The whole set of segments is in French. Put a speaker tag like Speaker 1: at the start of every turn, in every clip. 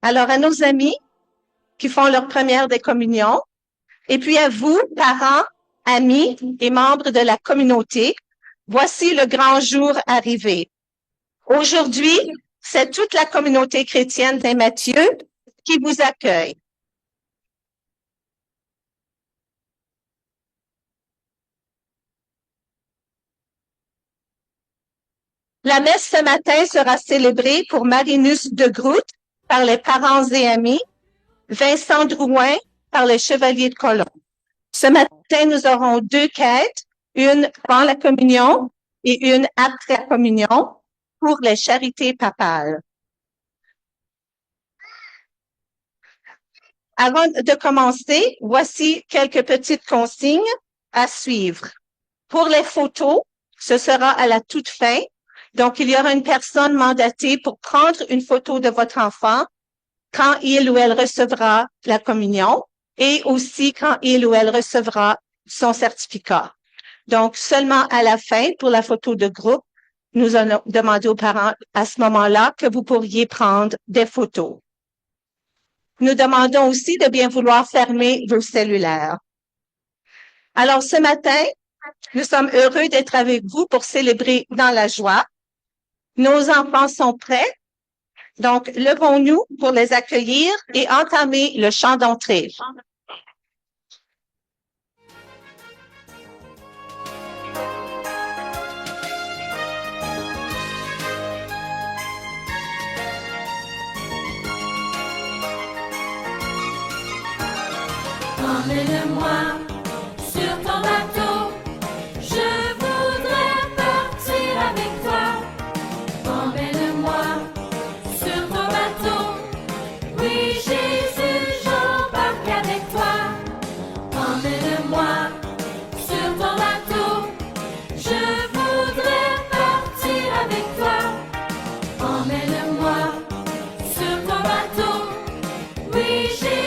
Speaker 1: Alors, à nos amis qui font leur première décommunion, et puis à vous, parents, amis et membres de la communauté, voici le grand jour arrivé. Aujourd'hui, c'est toute la communauté chrétienne Saint-Matthieu qui vous accueille. La messe ce matin sera célébrée pour Marinus de Groot par les parents et amis, Vincent Drouin par les chevaliers de Colomb. Ce matin, nous aurons deux quêtes, une avant la communion et une après la communion pour les charités papales. Avant de commencer, voici quelques petites consignes à suivre. Pour les photos, ce sera à la toute fin. Donc, il y aura une personne mandatée pour prendre une photo de votre enfant quand il ou elle recevra la communion et aussi quand il ou elle recevra son certificat. Donc, seulement à la fin, pour la photo de groupe, nous allons demander aux parents à ce moment-là que vous pourriez prendre des photos. Nous demandons aussi de bien vouloir fermer vos cellulaires. Alors, ce matin, nous sommes heureux d'être avec vous pour célébrer dans la joie. Nos enfants sont prêts, donc levons-nous pour les accueillir et entamer le chant d'entrée.
Speaker 2: Emmène-moi sur ton bateau, je voudrais partir avec toi. Emmène-moi sur ton bateau, oui Jésus, j'embarque avec toi. Emmène-moi sur ton bateau, je voudrais partir avec toi. Emmène-moi sur ton bateau, oui Jésus.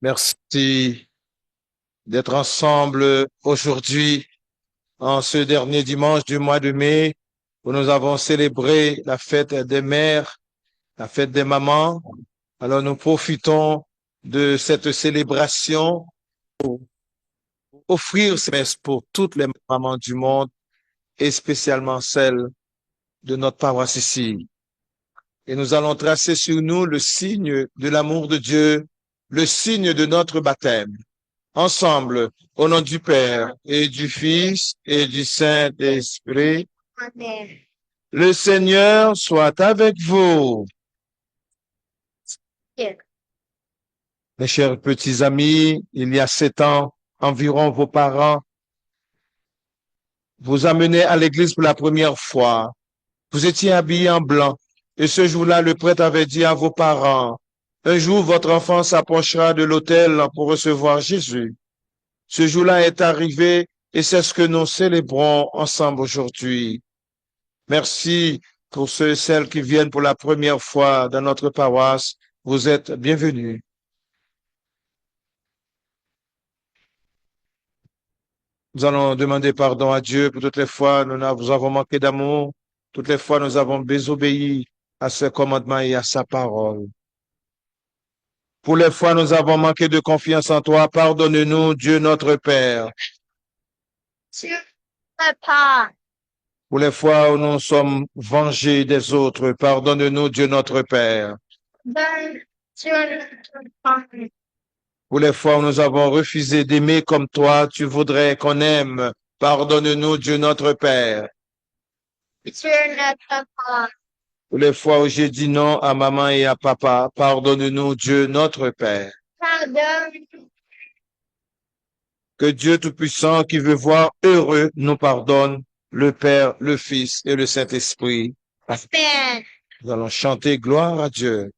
Speaker 3: Merci d'être ensemble aujourd'hui en ce dernier dimanche du mois de mai où nous avons célébré la fête des mères, la fête des mamans. Alors nous profitons de cette célébration pour offrir ces messes pour toutes les mamans du monde et spécialement celles de notre paroisse ici. Et nous allons tracer sur nous le signe de l'amour de Dieu, le signe de notre baptême. Ensemble, au nom du Père et du Fils et du Saint-Esprit,
Speaker 1: Amen.
Speaker 3: Le Seigneur soit avec vous.
Speaker 1: Yeah.
Speaker 3: Mes chers petits amis, il y a 7 ans, environ vos parents vous amenaient à l'église pour la première fois. Vous étiez habillés en blanc. Et ce jour-là, le prêtre avait dit à vos parents, un jour, votre enfant s'approchera de l'autel pour recevoir Jésus. Ce jour-là est arrivé et c'est ce que nous célébrons ensemble aujourd'hui. Merci pour ceux et celles qui viennent pour la première fois dans notre paroisse. Vous êtes bienvenus. Nous allons demander pardon à Dieu pour toutes les fois nous avons manqué d'amour, toutes les fois nous avons désobéi à ses commandements et à sa parole. Pour les fois nous avons manqué de confiance en toi, pardonne-nous, Dieu notre Père.
Speaker 1: Papa.
Speaker 3: Pour les fois où nous sommes vengés des autres, pardonne-nous, Dieu notre Père. Pour les fois où nous avons refusé d'aimer comme toi, tu voudrais qu'on aime, pardonne-nous, Dieu notre Père. Pour les fois où j'ai dit non à maman et à papa, pardonne-nous, Dieu notre Père. Que Dieu Tout-Puissant, qui veut voir heureux, nous pardonne, le Père, le Fils et le Saint-Esprit.
Speaker 1: Amen.
Speaker 3: Nous allons chanter gloire à Dieu.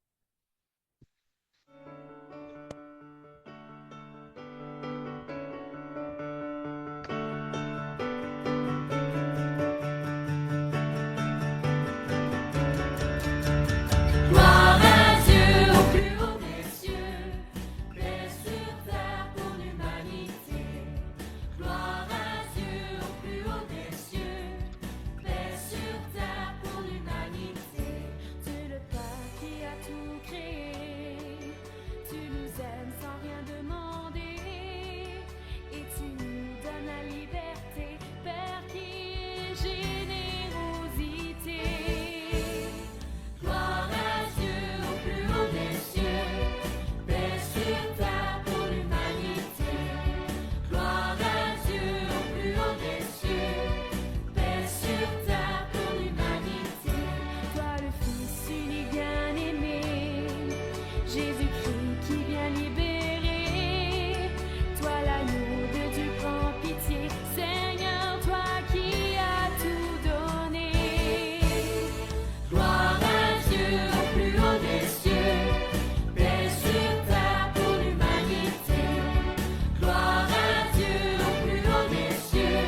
Speaker 2: Gloire à Dieu au plus haut des cieux, paix sur terre pour l'humanité. Gloire à Dieu au plus haut des cieux, paix sur terre pour l'humanité. Tu es le Père qui a tout créé, tu nous aimes sans rien demander, et tu nous donnes la liberté, Père qui est générosité. Gloire à Dieu au plus haut des cieux, paix sur terre pour l'humanité. Gloire à Dieu au plus haut des cieux, paix sur terre pour l'humanité. Toi le Fils unique bien-aimé, Jésus-Christ qui vient libérer. Toi l'agneau de Dieu, prends pitié, Seigneur, toi qui as tout donné. Gloire à Dieu au plus haut des cieux, paix sur terre pour l'humanité. Gloire à Dieu au plus haut des cieux,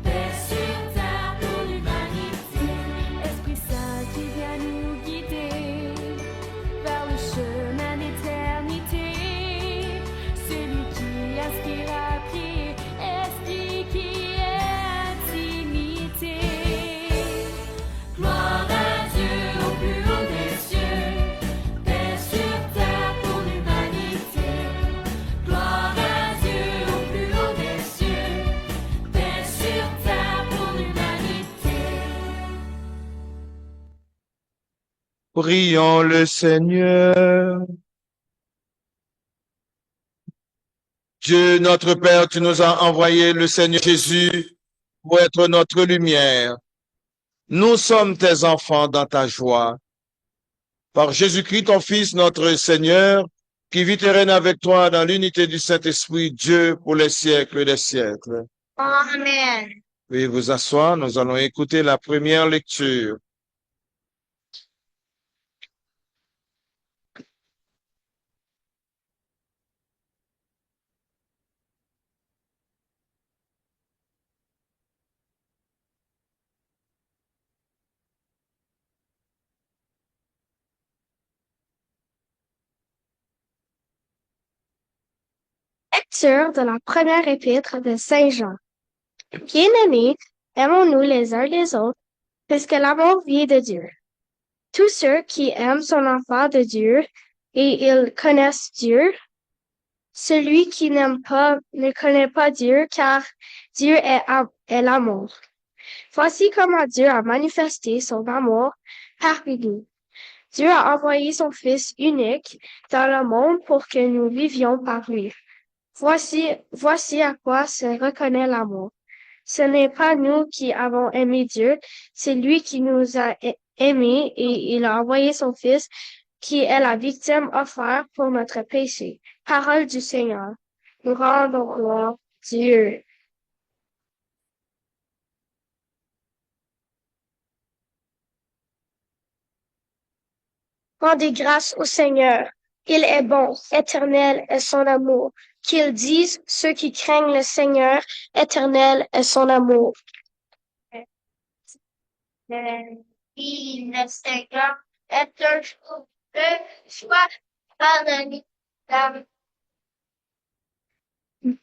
Speaker 2: paix sur terre pour l'humanité. Esprit Saint qui vient nous guider vers le chemin d'éternité. Celui qui aspire à prier, Esprit qui est intimité. Gloire à Dieu au plus haut des cieux, paix sur terre pour l'humanité. Gloire à Dieu au plus haut des cieux, paix sur terre pour l'humanité.
Speaker 3: Prions le Seigneur. Dieu notre Père, tu nous as envoyé le Seigneur Jésus pour être notre lumière. Nous sommes tes enfants dans ta joie. Par Jésus-Christ, ton Fils, notre Seigneur, qui vit et règne avec toi dans l'unité du Saint-Esprit, Dieu, pour les siècles des siècles.
Speaker 1: Amen.
Speaker 3: Veuillez vous asseoir, nous allons écouter la première lecture.
Speaker 4: Lecture de la première épître de Saint Jean. Bien-aimés, aimons-nous les uns les autres, puisque l'amour vient de Dieu. Tous ceux qui aiment sont enfants de Dieu, et ils connaissent Dieu. Celui qui n'aime pas ne connaît pas Dieu, car Dieu est l'amour. Voici comment Dieu a manifesté son amour parmi nous. Dieu a envoyé son Fils unique dans le monde pour que nous vivions par lui. Voici à quoi se reconnaît l'amour. Ce n'est pas nous qui avons aimé Dieu, c'est lui qui nous a aimés et il a envoyé son Fils qui est la victime offerte pour notre péché. Parole du Seigneur. Nous rendons gloire à Dieu. Rendez grâce au Seigneur. Il est bon, éternel est son amour. Qu'ils disent ceux qui craignent le Seigneur, éternel est son amour. Le Seigneur est un jour de joie pardonné.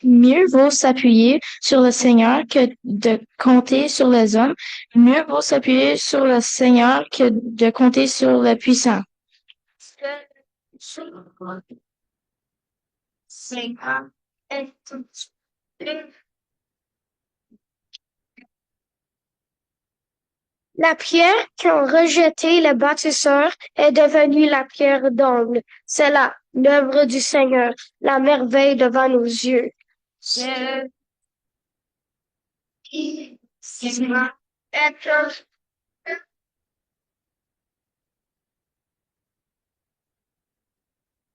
Speaker 4: Mieux vaut s'appuyer sur le Seigneur que de compter sur les hommes. Mieux vaut s'appuyer sur le Seigneur que de compter sur le puissant. Seigneur est tout. La pierre qu'ont rejeté les bâtisseurs est devenue la pierre d'angle. C'est là l'œuvre du Seigneur, la merveille devant nos yeux.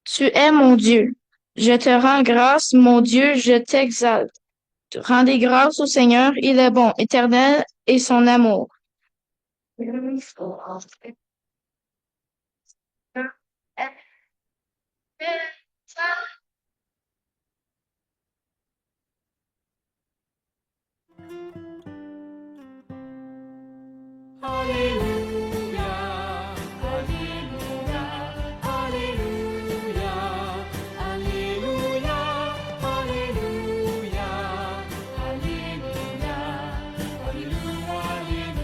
Speaker 4: Tu es mon Dieu. Je te rends grâce, mon Dieu, je t'exalte. Rendez grâce au Seigneur, il est bon, éternel est son amour.
Speaker 2: Alléluia, Alléluia, Alléluia, Alléluia, Alléluia, Alléluia, Alléluia,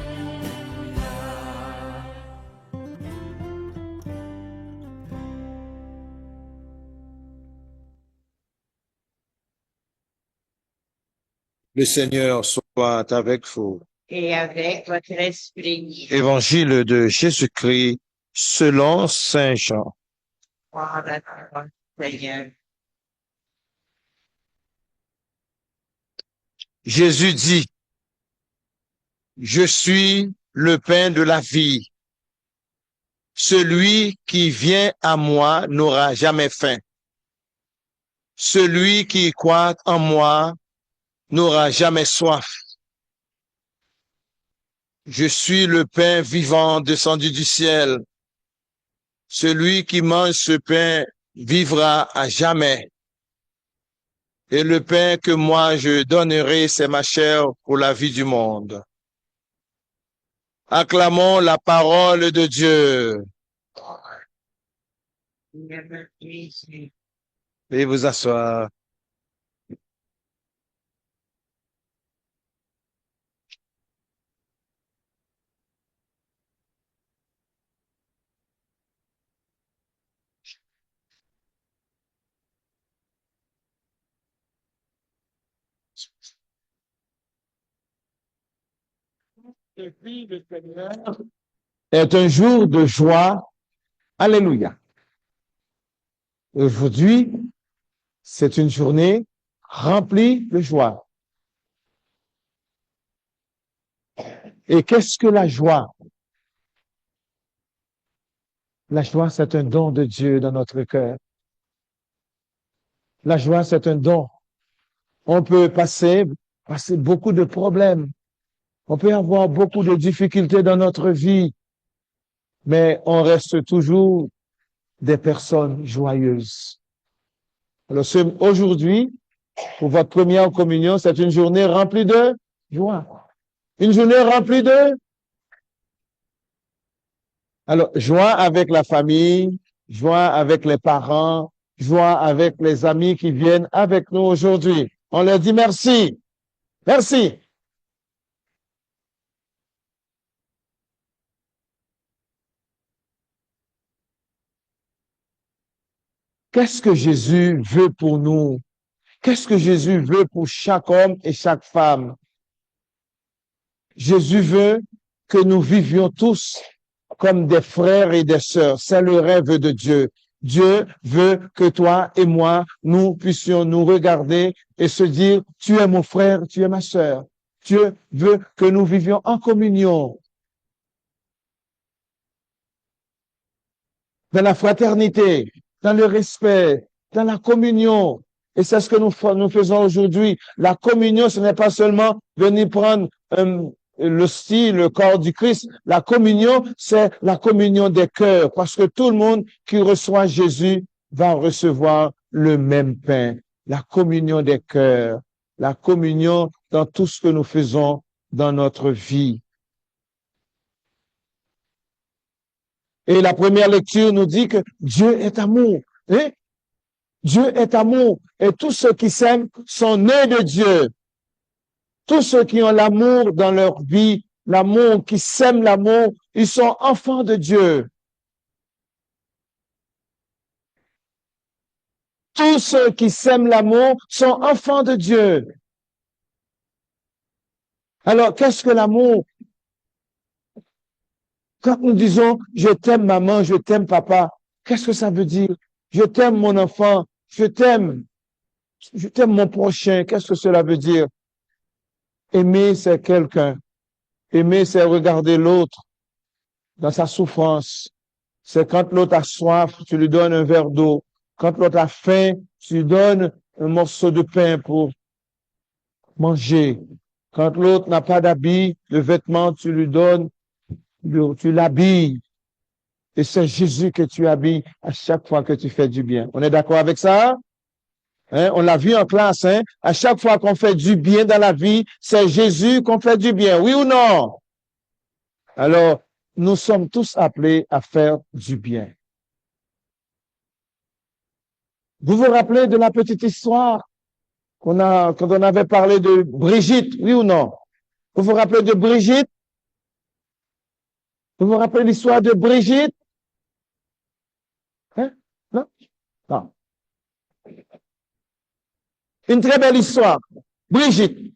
Speaker 3: Le Seigneur soit avec vous.
Speaker 5: et avec votre esprit.
Speaker 3: Évangile de Jésus-Christ selon Saint Jean.
Speaker 5: Gloire à toi, Seigneur.
Speaker 3: Jésus dit, je suis le pain de la vie. Celui qui vient à moi n'aura jamais faim. Celui qui croit en moi n'aura jamais soif. Je suis le pain vivant descendu du ciel. Celui qui mange ce pain vivra à jamais. Et le pain que moi je donnerai, c'est ma chair pour la vie du monde. Acclamons la parole de Dieu. Veuillez vous asseoir. Est un jour de joie. Alléluia. Aujourd'hui, c'est une journée remplie de joie. Et qu'est-ce que la joie? La joie, c'est un don de Dieu dans notre cœur. La joie, c'est un don. On peut passer beaucoup de problèmes. On peut avoir beaucoup de difficultés dans notre vie, mais on reste toujours des personnes joyeuses. Alors, aujourd'hui, pour votre première communion, c'est une journée remplie de joie. Une journée remplie de... Alors, joie avec la famille, joie avec les parents, joie avec les amis qui viennent avec nous aujourd'hui. On leur dit merci. Merci. Qu'est-ce que Jésus veut pour nous? Qu'est-ce que Jésus veut pour chaque homme et chaque femme? Jésus veut que nous vivions tous comme des frères et des sœurs. C'est le rêve de Dieu. Dieu veut que toi et moi, nous puissions nous regarder et se dire, tu es mon frère, tu es ma sœur. Dieu veut que nous vivions en communion, dans la fraternité, dans le respect, dans la communion. Et c'est ce que nous faisons aujourd'hui. La communion, ce n'est pas seulement venir prendre l'hostie, le corps du Christ. La communion, c'est la communion des cœurs, parce que tout le monde qui reçoit Jésus va recevoir le même pain. La communion des cœurs, la communion dans tout ce que nous faisons dans notre vie. Et la première lecture nous dit que Dieu est amour. Hein? Dieu est amour. Et tous ceux qui s'aiment sont nés de Dieu. Tous ceux qui ont l'amour dans leur vie, l'amour, qui s'aiment l'amour, ils sont enfants de Dieu. Tous ceux qui s'aiment l'amour sont enfants de Dieu. Alors, qu'est-ce que l'amour? Quand nous disons « je t'aime maman, je t'aime papa », qu'est-ce que ça veut dire? Je t'aime mon enfant, je t'aime mon prochain, qu'est-ce que cela veut dire? Aimer, c'est quelqu'un. Aimer, c'est regarder l'autre dans sa souffrance. C'est quand l'autre a soif, tu lui donnes un verre d'eau. Quand l'autre a faim, tu lui donnes un morceau de pain pour manger. Quand l'autre n'a pas d'habit, de vêtements, tu lui donnes, tu l'habilles. Et c'est Jésus que tu habilles à chaque fois que tu fais du bien. On est d'accord avec ça? Hein? On l'a vu en classe, hein? À chaque fois qu'on fait du bien dans la vie, c'est Jésus qu'on fait du bien. Oui ou non? Alors, nous sommes tous appelés à faire du bien. Vous vous rappelez de la petite histoire quand on avait parlé de Brigitte, oui ou non? Vous vous rappelez de Brigitte? Vous vous rappelez l'histoire de Brigitte? Hein? Non? Non. Une très belle histoire. Brigitte.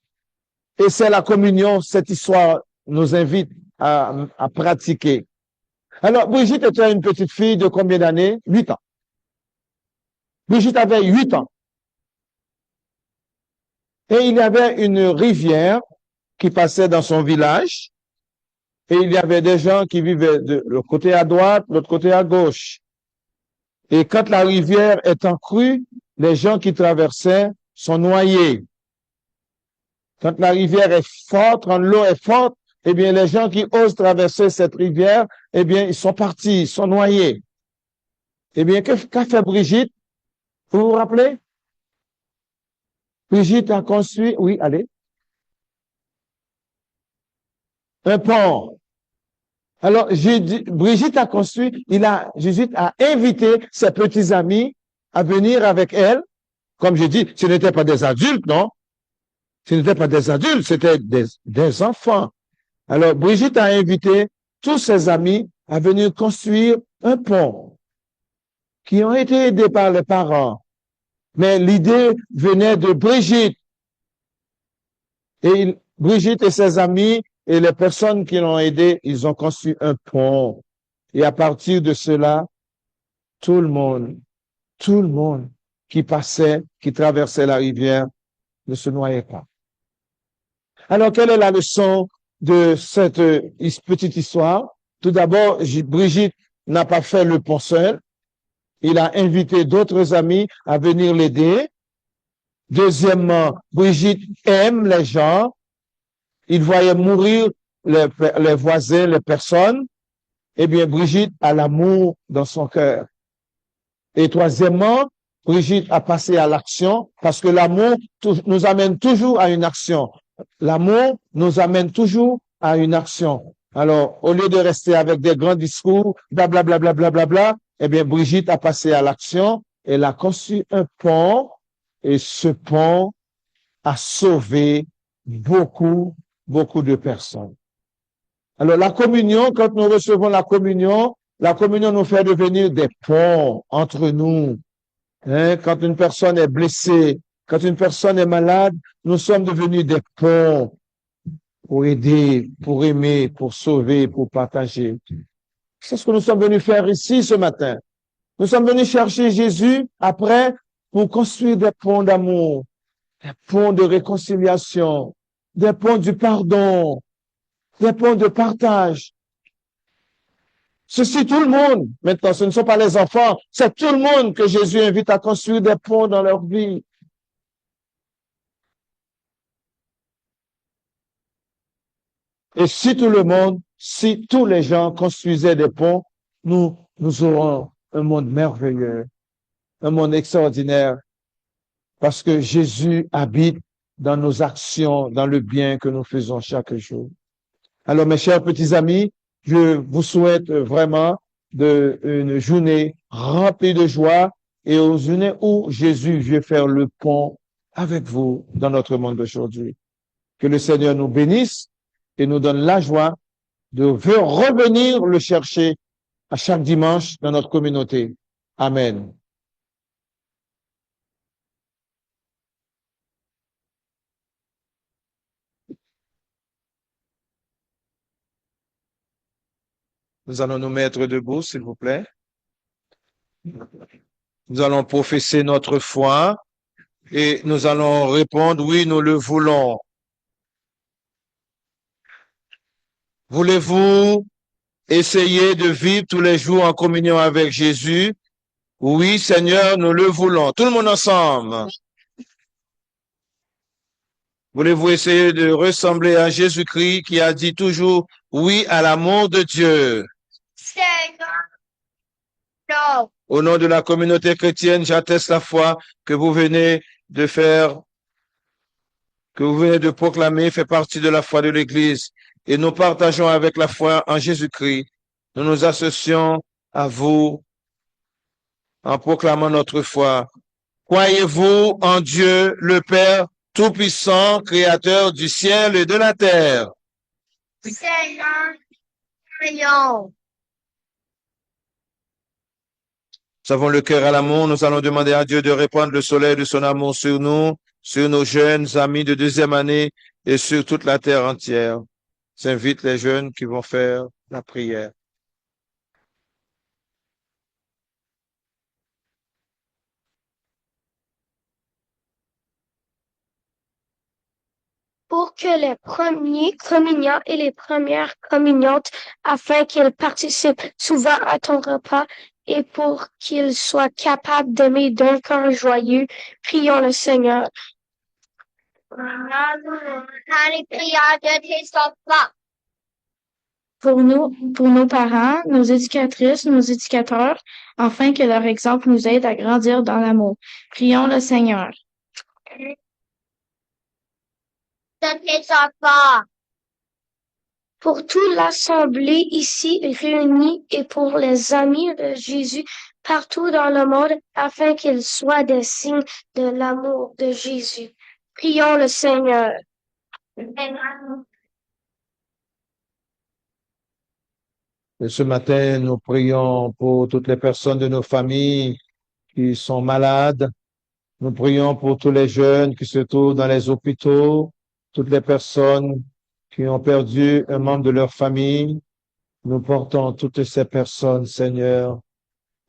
Speaker 3: Et c'est la communion, cette histoire nous invite à pratiquer. Alors, Brigitte était une petite fille de combien d'années? 8 ans. Brigitte avait 8 ans. Et il y avait une rivière qui passait dans son village. Et il y avait des gens qui vivaient de l'autre côté à droite, de l'autre côté à gauche. Et quand la rivière est en crue, les gens qui traversaient sont noyés. Quand la rivière est forte, quand l'eau est forte, eh bien, les gens qui osent traverser cette rivière, eh bien, ils sont partis, ils sont noyés. Eh bien, qu'a fait Brigitte? Vous vous rappelez? Brigitte a construit, oui, allez. Un pont. Alors, Brigitte a construit, Brigitte a invité ses petits amis à venir avec elle. Comme je dis, ce n'étaient pas des adultes, non? Ce n'étaient pas des adultes, c'était des enfants. Alors, Brigitte a invité tous ses amis à venir construire un pont qui ont été aidés par les parents. Mais l'idée venait de Brigitte. Et Brigitte et ses amis et les personnes qui l'ont aidé, ils ont construit un pont. Et à partir de cela, tout le monde qui passait, qui traversait la rivière, ne se noyait pas. Alors, quelle est la leçon de cette petite histoire? Tout d'abord, Brigitte n'a pas fait le pont seul. Il a invité d'autres amis à venir l'aider. Deuxièmement, Brigitte aime les gens. Il voyait mourir les voisins, les personnes. Eh bien, Brigitte a l'amour dans son cœur. Et troisièmement, Brigitte a passé à l'action parce que l'amour nous amène toujours à une action. L'amour nous amène toujours à une action. Alors, au lieu de rester avec des grands discours, blablabla, blablabla, eh bien, Brigitte a passé à l'action. Elle a conçu un pont et ce pont a sauvé beaucoup de personnes. Alors, la communion, quand nous recevons la communion nous fait devenir des ponts entre nous. Hein? Quand une personne est blessée, quand une personne est malade, nous sommes devenus des ponts pour aider, pour aimer, pour sauver, pour partager. C'est ce que nous sommes venus faire ici ce matin. Nous sommes venus chercher Jésus après pour construire des ponts d'amour, des ponts de réconciliation, des ponts du pardon, des ponts de partage. Ceci, tout le monde. Maintenant, ce ne sont pas les enfants, c'est tout le monde que Jésus invite à construire des ponts dans leur vie. Et si tout le monde, si tous les gens construisaient des ponts, nous aurons un monde merveilleux, un monde extraordinaire, parce que Jésus habite dans nos actions, dans le bien que nous faisons chaque jour. Alors, mes chers petits amis, je vous souhaite vraiment une journée remplie de joie et une journée où Jésus veut faire le pont avec vous dans notre monde d'aujourd'hui. Que le Seigneur nous bénisse et nous donne la joie de revenir le chercher à chaque dimanche dans notre communauté. Amen. Nous allons nous mettre debout, s'il vous plaît. Nous allons professer notre foi et nous allons répondre, oui, nous le voulons. Voulez-vous essayer de vivre tous les jours en communion avec Jésus? Oui, Seigneur, nous le voulons. Tout le monde ensemble. Voulez-vous essayer de ressembler à Jésus-Christ qui a dit toujours oui à l'amour de Dieu?
Speaker 4: Non.
Speaker 3: Au nom de la communauté chrétienne, j'atteste la foi que vous venez de faire, que vous venez de proclamer, fait partie de la foi de l'Église. Et nous partageons avec la foi en Jésus-Christ. Nous nous associons à vous en proclamant notre foi. Croyez-vous en Dieu, le Père Tout-Puissant, Créateur du ciel et de la terre?
Speaker 4: Seigneur, prions.
Speaker 3: Nous avons le cœur à l'amour. Nous allons demander à Dieu de répandre le soleil de son amour sur nous, sur nos jeunes amis de deuxième année et sur toute la terre entière. J'invite les jeunes qui vont faire la prière.
Speaker 4: Pour que les premiers communiants et les premières communiantes, afin qu'ils participent souvent à ton repas et pour qu'ils soient capables d'aimer d'un cœur joyeux, prions le Seigneur. Les prières de tes enfants.
Speaker 6: Pour nous, pour nos parents, nos éducatrices, nos éducateurs, afin que leur exemple nous aide à grandir dans l'amour. Prions le Seigneur.
Speaker 4: De tes enfants. Pour toute l'assemblée ici réunie et pour les amis de Jésus partout dans le monde, afin qu'ils soient des signes de l'amour de Jésus. Prions le Seigneur.
Speaker 3: Et ce matin, nous prions pour toutes les personnes de nos familles qui sont malades. Nous prions pour tous les jeunes qui se trouvent dans les hôpitaux, toutes les personnes qui ont perdu un membre de leur famille. Nous portons toutes ces personnes, Seigneur,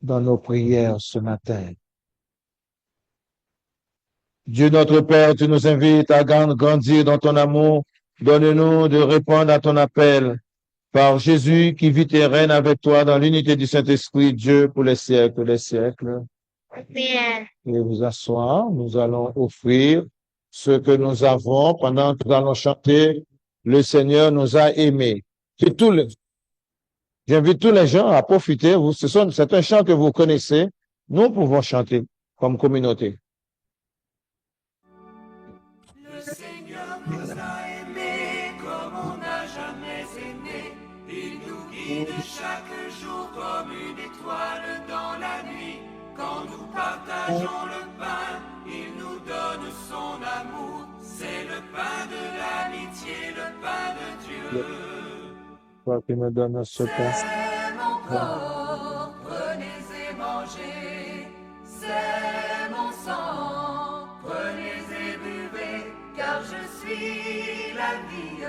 Speaker 3: dans nos prières ce matin. Dieu notre Père, tu nous invites à grandir dans ton amour. Donne-nous de répondre à ton appel. Par Jésus qui vit et règne avec toi dans l'unité du Saint-Esprit, Dieu, pour les siècles des siècles.
Speaker 4: Amen.
Speaker 3: Et vous asseoir, nous allons offrir ce que nous avons pendant que nous allons chanter. Le Seigneur nous a aimés. J'invite tous les gens à profiter. C'est un chant que vous connaissez. Nous pouvons chanter comme communauté.
Speaker 2: Le Seigneur nous a aimés comme on n'a jamais aimé. Il nous guide chaque jour comme une étoile dans la nuit. Quand nous partageons le pain, il nous donne son amour. C'est le pain de l'amitié, le pain de Dieu.
Speaker 3: Toi qui me donnes ce pain.
Speaker 2: C'est mon corps, prenez et mangez. C'est mon sang, prenez et buvez. Car je suis la vie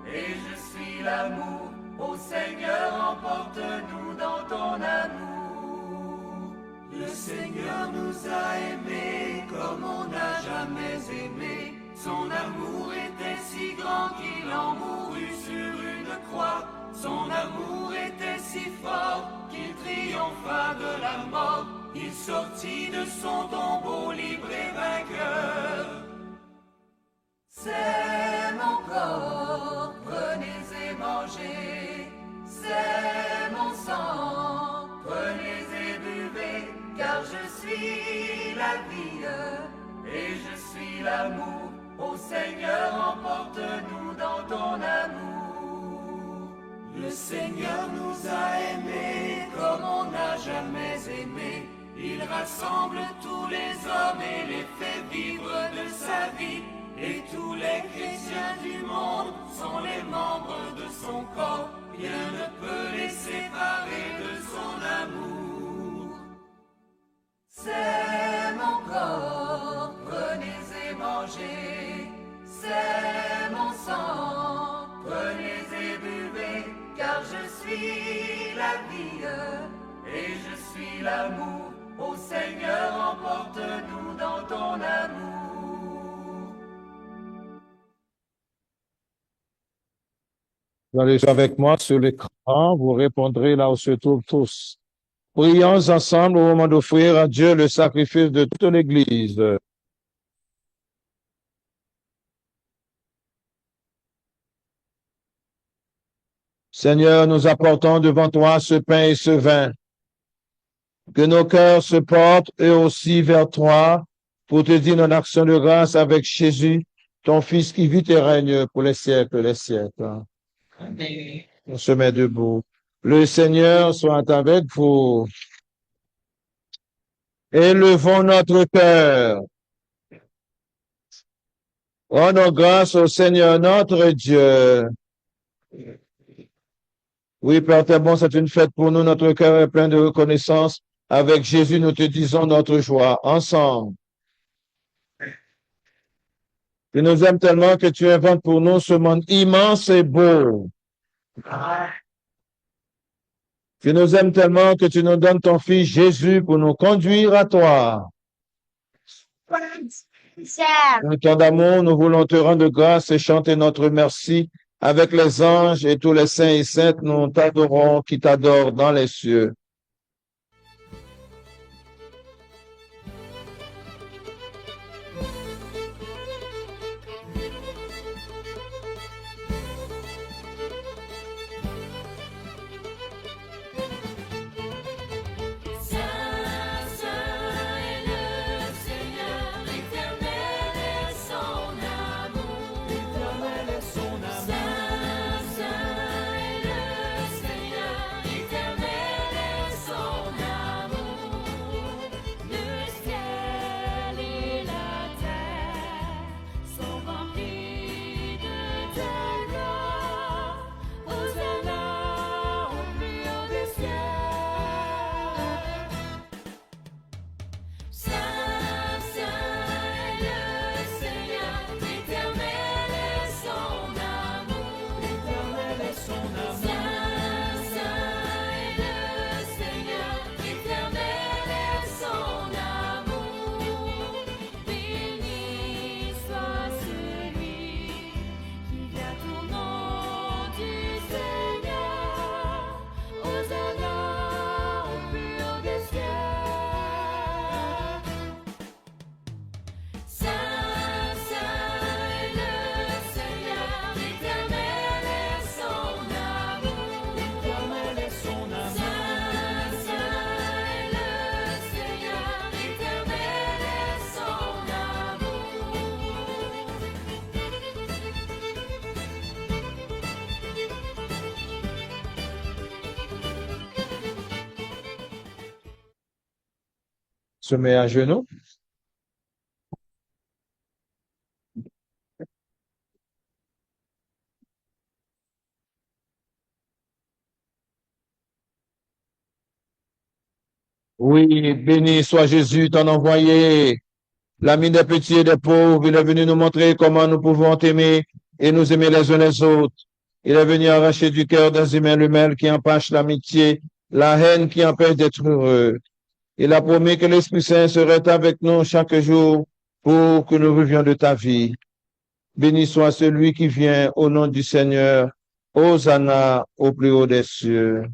Speaker 2: et je suis l'amour. Ô Seigneur, emporte-nous dans ton amour. Le Seigneur nous a aimés comme on n'a jamais aimé. Son amour était si grand qu'il en mourut sur une croix. Son amour était si fort qu'il triompha de la mort. Il sortit de son tombeau libre et vainqueur. C'est mon corps, prenez et mangez. C'est mon sang, prenez et buvez. Car je suis la vie et je suis l'amour. Ô Seigneur, emporte-nous dans ton amour. Le Seigneur nous a aimés comme on n'a jamais aimé. Il rassemble tous les hommes et les fait vivre de sa vie. Et tous les chrétiens du monde sont les membres de son corps. Rien ne peut les séparer de son amour. C'est mon corps, prenez et mangez. C'est mon sang, prenez et buvez. Car je suis la vie et je suis l'amour. Ô Seigneur, emporte-nous dans ton amour.
Speaker 3: Vous allez avec moi sur l'écran, vous répondrez là où se trouvent tous. Prions ensemble au moment d'offrir à Dieu le sacrifice de toute l'Église. Seigneur, nous apportons devant toi ce pain et ce vin. Que nos cœurs se portent eux aussi vers toi pour te dire notre action de grâce avec Jésus, ton Fils qui vit et règne pour les siècles des siècles.
Speaker 5: Amen.
Speaker 3: On se met debout. Le Seigneur soit avec vous. Élevons notre cœur. Rendons grâce au Seigneur notre Dieu. Oui, Père, t'es bon, c'est une fête pour nous. Notre cœur est plein de reconnaissance. Avec Jésus, nous te disons notre joie. Ensemble. Tu nous aimes tellement que tu inventes pour nous ce monde immense et beau. Tu nous aimes tellement que tu nous donnes ton Fils Jésus pour nous conduire à toi. En temps d'amour, nous voulons te rendre grâce et chanter notre merci avec les anges et tous les saints et saintes. Nous t'adorons qui t'adorent dans les cieux. Se met à genoux. Oui, béni soit Jésus, ton envoyé, l'ami des petits et des pauvres. Il est venu nous montrer comment nous pouvons t'aimer et nous aimer les uns les autres. Il est venu arracher du cœur des humains le mal qui empêche l'amitié, la haine qui empêche d'être heureux. Il a promis que l'Esprit Saint serait avec nous chaque jour pour que nous vivions de ta vie. Béni soit celui qui vient au nom du Seigneur. Hosanna au plus haut des cieux.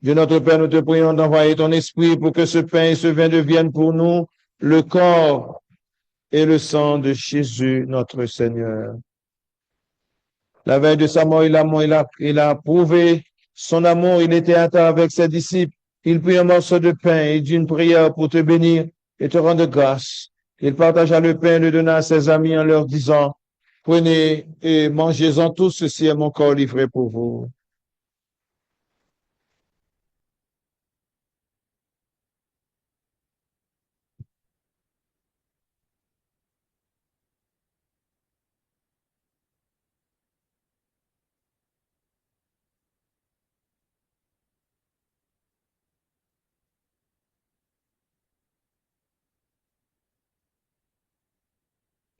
Speaker 3: Dieu notre Père, nous te prions d'envoyer ton esprit pour que ce pain et ce vin deviennent pour nous le corps et le sang de Jésus, notre Seigneur. La veille de sa mort, il a prouvé son amour. Il était à table avec ses disciples. Il prit un morceau de pain et dit une prière pour te bénir et te rendre grâce. Il partagea le pain et le donna à ses amis en leur disant, prenez et mangez-en tous, ceci est mon corps livré pour vous.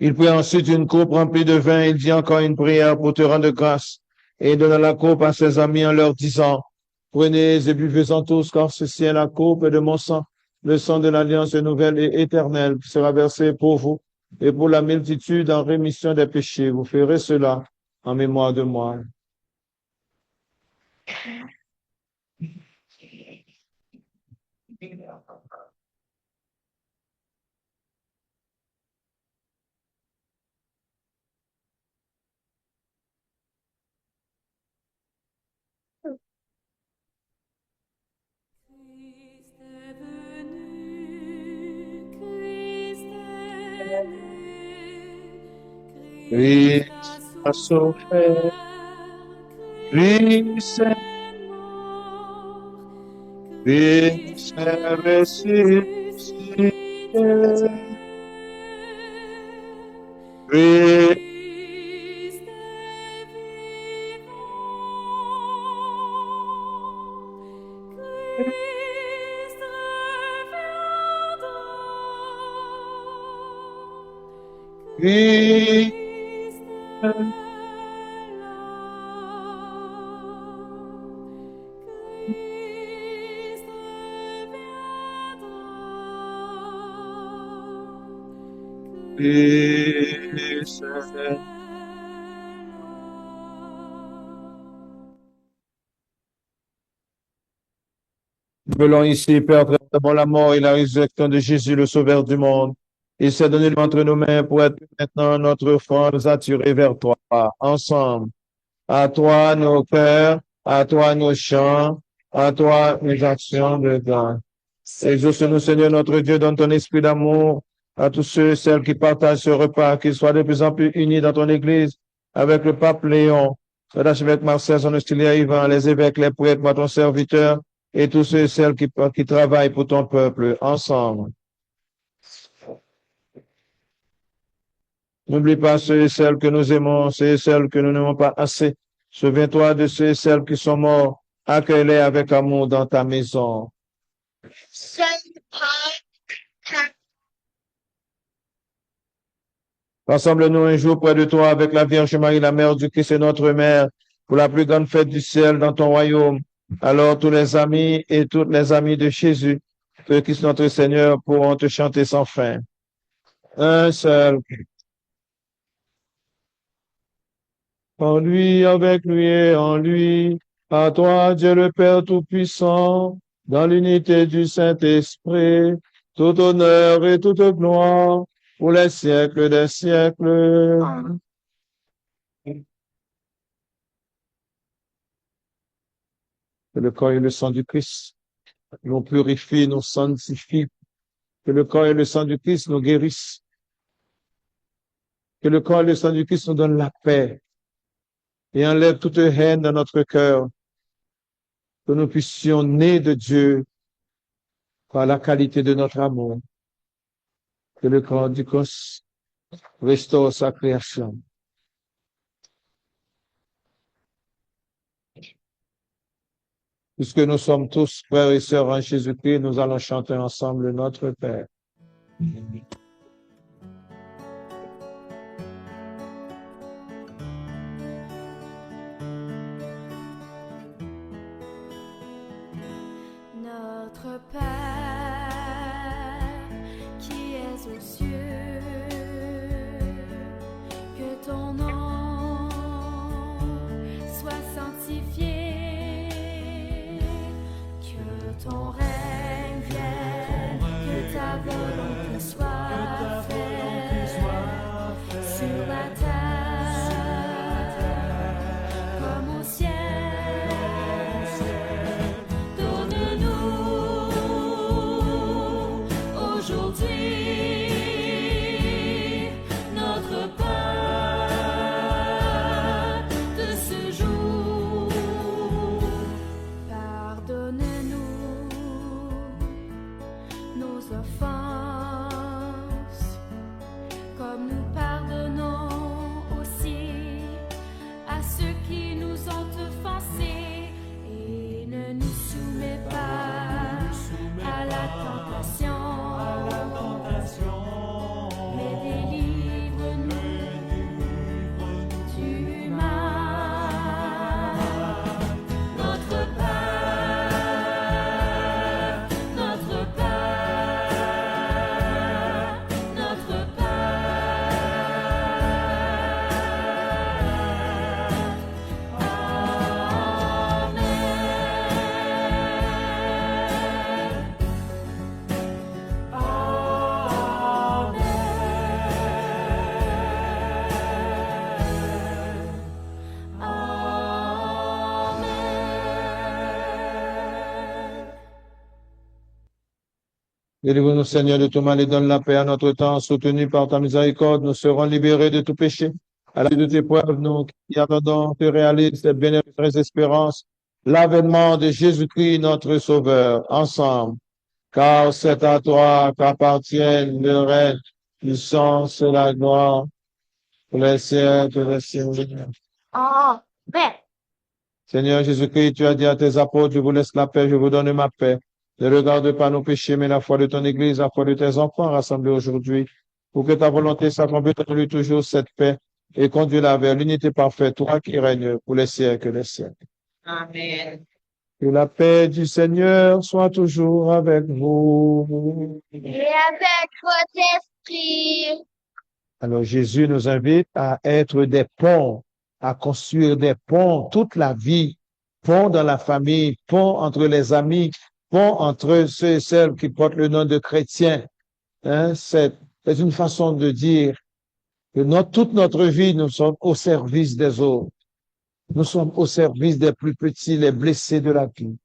Speaker 3: Il prit ensuite une coupe remplie de vin. Il dit encore une prière pour te rendre grâce et il donna la coupe à ses amis en leur disant, prenez et buvez-en tous, car ceci est la coupe de mon sang, le sang de l'alliance nouvelle et éternelle qui sera versé pour vous et pour la multitude en rémission des péchés. Vous ferez cela en mémoire de moi.
Speaker 2: Christ est venu, Christ est né,
Speaker 3: Christ a sauvé, Christ est
Speaker 2: Christ
Speaker 3: ressuscité, Christ Christ Christ est Nous voulons ici, Père, très d'abord la mort et la résurrection de Jésus, le Sauveur du monde. Il s'est donné entre nos mains pour être maintenant notre offrande attirée vers toi, ensemble. À toi nos cœurs, à toi nos chants, à toi nos actions de grâce. Exauce-nous, Seigneur notre Dieu, donne ton esprit d'amour à tous ceux et celles qui partagent ce repas, qu'ils soient de plus en plus unis dans ton Église, avec le pape Léon, l'archevêque Marcel, son auxiliaire Ivan, les évêques, les prêtres, moi ton serviteur, et tous ceux et celles qui travaillent pour ton peuple, ensemble. N'oublie pas ceux et celles que nous aimons, ceux et celles que nous n'aimons pas assez. Souviens-toi de ceux et celles qui sont morts. Accueille-les avec amour dans ta maison. Rassemble-nous un jour près de toi avec la Vierge Marie, la Mère du Christ et notre Mère, pour la plus grande fête du ciel dans ton royaume. Alors tous les amis et toutes les amies de Jésus, que Christ notre Seigneur, pourront te chanter sans fin. Un seul. En lui, avec lui et en lui, à toi, Dieu le Père Tout-Puissant, dans l'unité du Saint-Esprit, tout honneur et toute gloire pour les siècles des siècles. Que le corps et le sang du Christ nous purifient, nous sanctifient. Que le corps et le sang du Christ nous guérissent. Que le corps et le sang du Christ nous donnent la paix et enlève toute haine dans notre cœur. Que nous puissions naître de Dieu par la qualité de notre amour. Que le corps du Christ restaure sa création. Puisque nous sommes tous frères et sœurs en Jésus-Christ, nous allons chanter ensemble notre Père.
Speaker 2: Notre Notre Père qui es aux cieux, que ton nom soit sanctifié, que ton règne vienne, que ta volonté soit faite sur la terre comme au ciel. Donne-nous aujourd'hui notre pain de ce jour. Pardonne-nous nos offenses, comme nous pardonnons aussi à ceux qui nous ont offensés, et ne nous soumets pas à la tentation, mais délivre-nous du mal. Notre Père, notre Père, notre Père.
Speaker 3: Délivre-nous, Seigneur, de tout mal et donne la paix à notre temps. Soutenus par ta miséricorde, nous serons libérés de tout péché. À la suite de tes preuves, nous qui attendons, te réalise cette bénéfice espérance, l'avènement de Jésus-Christ, notre Sauveur, ensemble. Car c'est à toi qu'appartiennent le règne, puissance et la gloire pour les siècles des siècles.
Speaker 4: Amen.
Speaker 3: Seigneur Jésus-Christ, tu as dit à tes apôtres, je vous laisse la paix, je vous donne ma paix. Ne regarde pas nos péchés, mais la foi de ton Église, la foi de tes enfants rassemblés aujourd'hui, pour que ta volonté s'accomplisse en lui toujours cette paix et conduis-la vers l'unité parfaite, toi qui règnes pour les siècles des siècles.
Speaker 5: Amen.
Speaker 3: Que la paix du Seigneur soit toujours avec vous.
Speaker 4: Et avec votre esprit.
Speaker 3: Alors Jésus nous invite à être des ponts, à construire des ponts toute la vie, ponts dans la famille, ponts entre les amis, ponts entre ceux et celles qui portent le nom de chrétiens. Hein, c'est une façon de dire que toute notre vie, nous sommes au service des autres. Nous sommes au service des plus petits, les blessés de la vie.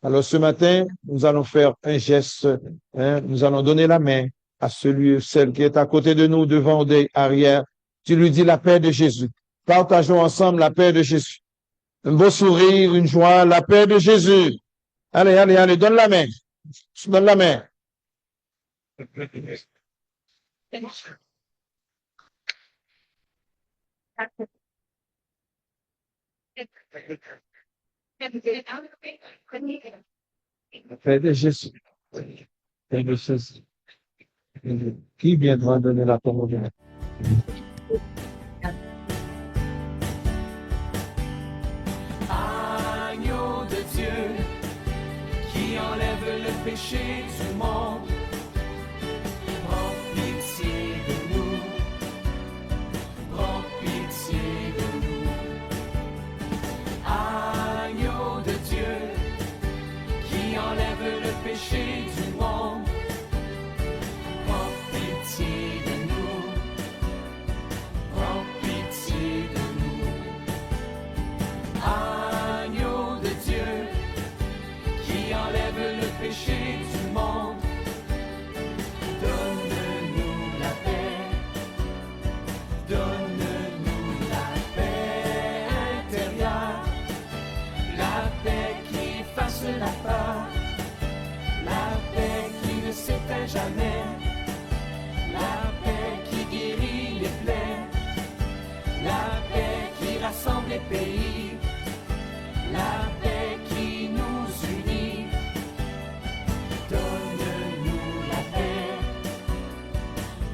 Speaker 3: Alors ce matin, nous allons faire un geste, hein, nous allons donner la main à celui ou celle qui est à côté de nous, devant ou derrière. Tu lui dis la paix de Jésus. Partageons ensemble la paix de Jésus. Un beau sourire, une joie, la paix de Jésus. Allez, allez, allez, donne la main. Donne la main. La paix de Jésus. La paix de Jésus. Qui viendra donner la parole?
Speaker 2: Agneau de Dieu, qui enlève le péché du monde, prends pitié de nous, prends pitié de nous. Agneau de Dieu, qui enlève le péché du monde, prends pitié de nous, prends pitié de nous. Agneau de Dieu, qui enlève le péché du monde, donne-nous la paix, donne-nous la paix intérieure, la paix qui efface la peur, la paix qui ne s'éteint jamais, la paix qui guérit les plaies, la paix qui rassemble les pays, la paix qui nous unit. Donne-nous la paix,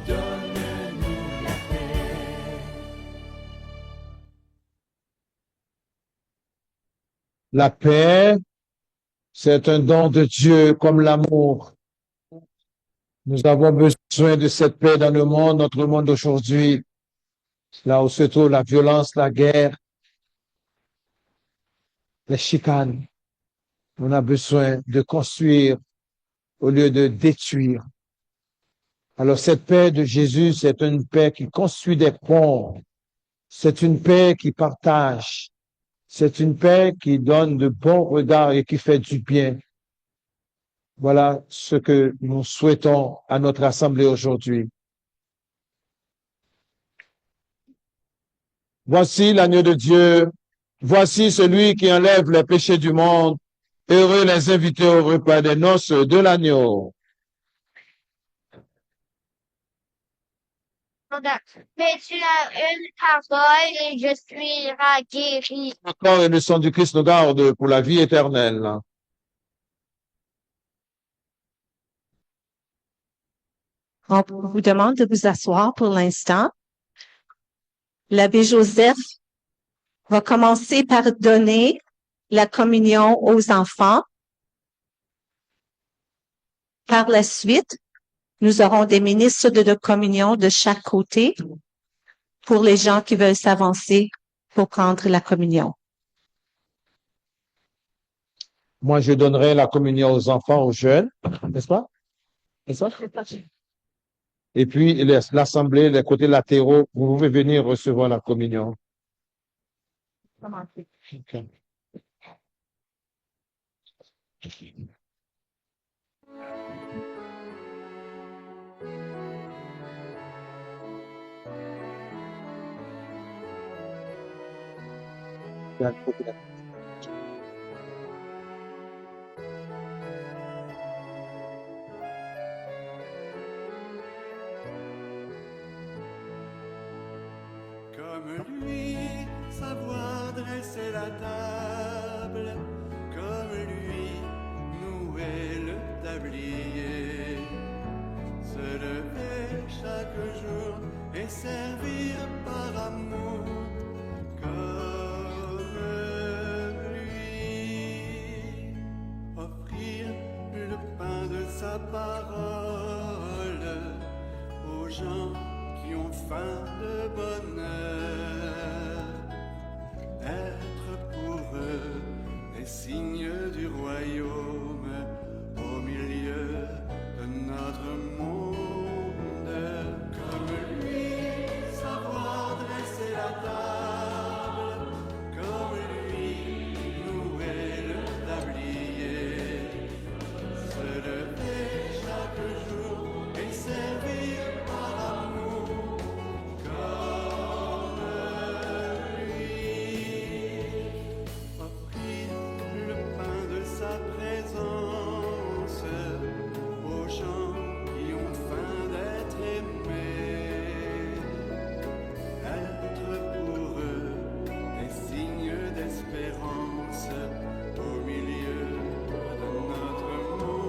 Speaker 2: donne-nous la paix.
Speaker 3: La paix C'est un don de Dieu comme l'amour. Nous avons besoin de cette paix dans le monde, notre monde d'aujourd'hui, là où se trouve la violence, la guerre, les chicanes. On a besoin de construire au lieu de détruire. Alors cette paix de Jésus, c'est une paix qui construit des ponts. C'est une paix qui partage. C'est une paix qui donne de bons regards et qui fait du bien. Voilà ce que nous souhaitons à notre assemblée aujourd'hui. Voici l'agneau de Dieu. Voici celui qui enlève les péchés du monde. Heureux les invités au repas des noces de l'agneau.
Speaker 4: Mais tu as une parole et je suis guéri.
Speaker 3: Le corps et le sang du Christ nous gardent pour la vie éternelle.
Speaker 1: On vous demande de vous asseoir pour l'instant. L'abbé Joseph va commencer par donner la communion aux enfants. Par la suite, nous aurons des ministres de communion de chaque côté pour les gens qui veulent s'avancer pour prendre la communion.
Speaker 3: Moi, je donnerai la communion aux enfants, aux jeunes, n'est-ce pas? N'est-ce pas? Et puis, l'assemblée, les côtés latéraux, vous pouvez venir recevoir la communion. Okay.
Speaker 7: Comme lui, savoir dresser la table, comme lui, nouer le tablier, se lever chaque jour et servir par amour, comme lui, offrir le pain de sa parole aux gens qui ont faim de bonheur, être pour eux des signes du royaume au milieu de notre monde. Comme lui, savoir dresser la table, comme lui, nouer le tablier, se lever chaque jour et servir par amour, comme lui, offrir le pain de sa présence aux gens qui ont faim d'être aimés, être pour eux des signes d'espérance au milieu de notre monde.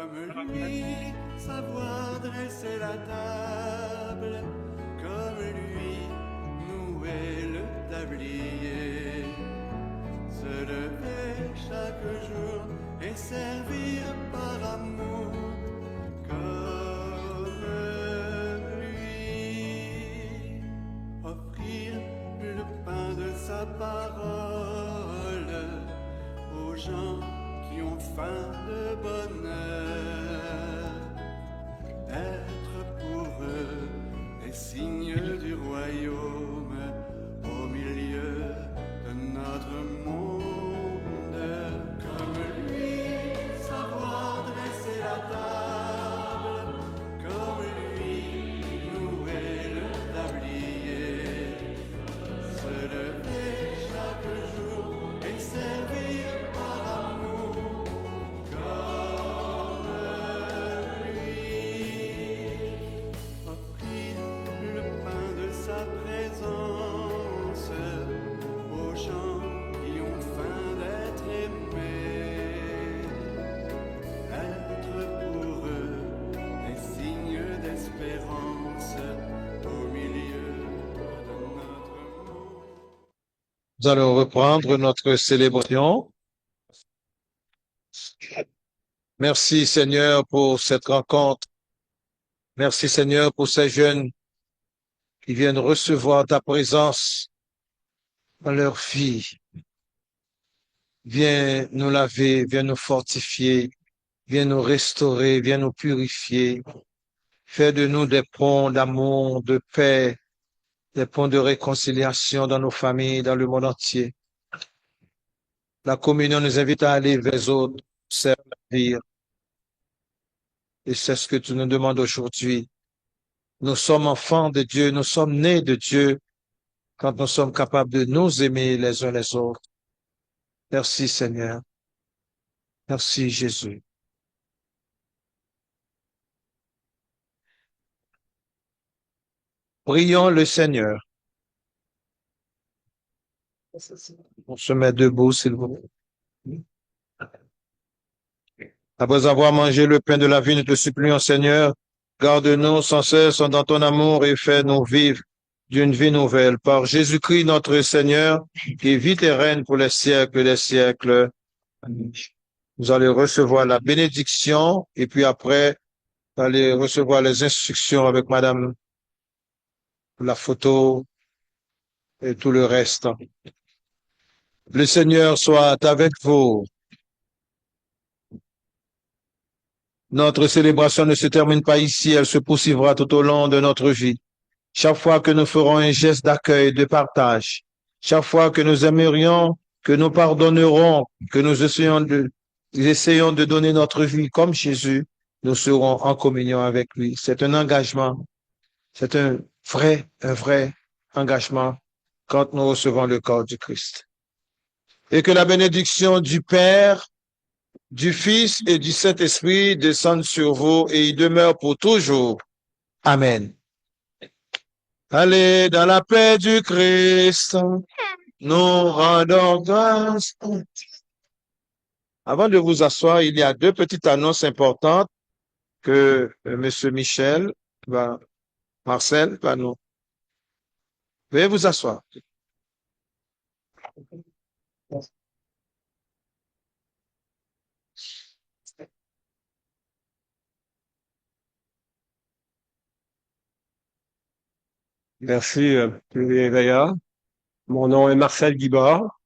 Speaker 7: Comme lui, savoir dresser la table, comme lui, nouer le tablier, se lever chaque jour et servir par amour, comme lui, offrir le pain de sa parole aux gens qui ont faim de bonheur, être pour eux les signes du royaume au milieu de notre monde. Comme lui, savoir dresser la table, comme lui, nouer le tablier, se lever chaque jour et servir par amour, comme lui, offrir le pain de sa présence aux gens qui ont faim d'être aimés, être pour eux des signes d'espérance au milieu de notre monde.
Speaker 3: Nous allons reprendre notre célébration. Merci Seigneur pour cette rencontre. Merci Seigneur pour ces jeunes qui viennent recevoir ta présence dans leur vie. Viens nous laver, viens nous fortifier, viens nous restaurer, viens nous purifier. Fais de nous des ponts d'amour, de paix, des ponts de réconciliation dans nos familles, dans le monde entier. La communion nous invite à aller vers les autres, servir. Et c'est ce que tu nous demandes aujourd'hui. Nous sommes enfants de Dieu, nous sommes nés de Dieu quand nous sommes capables de nous aimer les uns les autres. Merci Seigneur. Merci Jésus. Prions le Seigneur. On se met debout, s'il vous plaît. Après avoir mangé le pain de la vie, nous te supplions, Seigneur, garde-nous sans cesse dans ton amour et fais-nous vivre d'une vie nouvelle. Par Jésus-Christ, notre Seigneur, qui vit et règne pour les siècles des siècles. Amen. Vous allez recevoir la bénédiction et puis après, vous allez recevoir les instructions avec Madame, la photo et tout le reste. Le Seigneur soit avec vous. Notre célébration ne se termine pas ici, elle se poursuivra tout au long de notre vie. Chaque fois que nous ferons un geste d'accueil, de partage, chaque fois que nous aimerions, que nous pardonnerons, que nous essayons de donner notre vie comme Jésus, nous serons en communion avec lui. C'est un engagement. C'est un vrai engagement quand nous recevons le corps du Christ. Et que la bénédiction du Père, du Fils et du Saint-Esprit descendent sur vous et y demeurent pour toujours. Amen. Allez dans la paix du Christ. Nous rendons grâce. Avant de vous asseoir, il y a deux petites annonces importantes que Monsieur Marcel va nous. Veuillez vous asseoir.
Speaker 8: Merci, Monsieur Veillard. Mon nom est Marcel Guibard.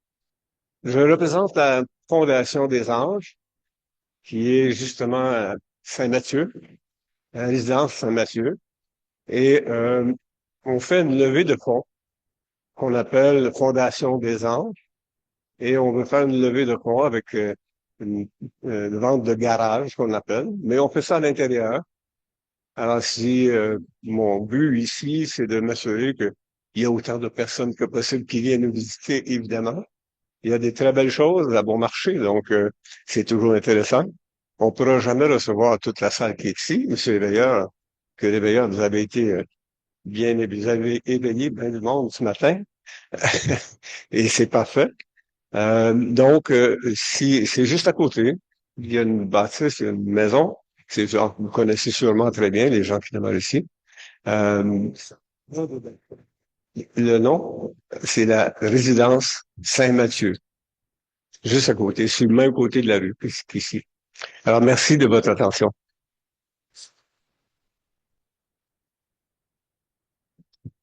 Speaker 8: Je représente la Fondation des Anges, qui est justement à Saint-Mathieu, à la résidence Saint-Mathieu. Et on fait une levée de fonds qu'on appelle Fondation des Anges. Et on veut faire une levée de fonds avec une vente de garage qu'on appelle, mais on fait ça à l'intérieur. Alors si mon but ici, c'est de m'assurer qu'il y a autant de personnes que possible qui viennent nous visiter, évidemment. Il y a des très belles choses à bon marché, donc c'est toujours intéressant. On ne pourra jamais recevoir toute la salle qui est ici, Monsieur les veilleurs, que les veilleurs, vous avez été vous avez éveillé bien du monde ce matin, et c'est parfait. Donc, si c'est juste à côté, il y a une bâtisse, il y a une maison Ces gens que vous connaissez sûrement très bien, les gens qui demeurent ici. Euh, le nom, c'est la résidence Saint-Mathieu, juste à côté, sur le même côté de la rue qu'ici. Alors, merci de votre attention.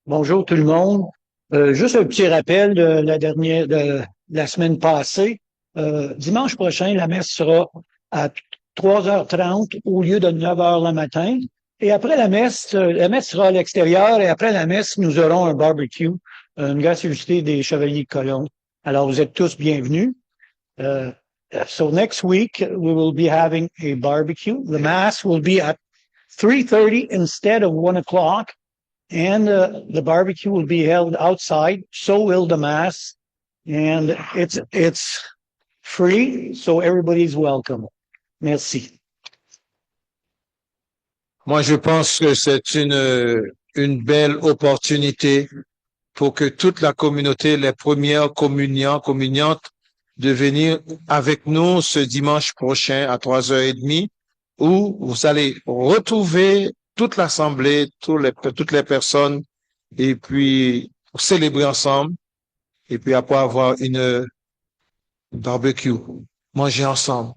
Speaker 9: Bonjour tout le monde. Juste un petit rappel de la semaine passée. Dimanche prochain, la messe sera à 3h30 au lieu de 9h le matin. Et après la messe sera à l'extérieur et après la messe, nous aurons un barbecue, une gracieuseté des Chevaliers de Colomb. Alors, vous êtes tous bienvenus. So next week, we will be having a barbecue. The mass will be at 3:30 instead of 1 o'clock. And the barbecue will be held outside. So will the mass. And it's free, so everybody's welcome. Merci.
Speaker 3: Moi, je pense que c'est une belle opportunité pour que toute la communauté, les premières communiantes, de venir avec nous ce dimanche prochain à 3h30, où vous allez retrouver toute l'assemblée, toutes les personnes, et puis célébrer ensemble, et puis après avoir une barbecue, manger ensemble.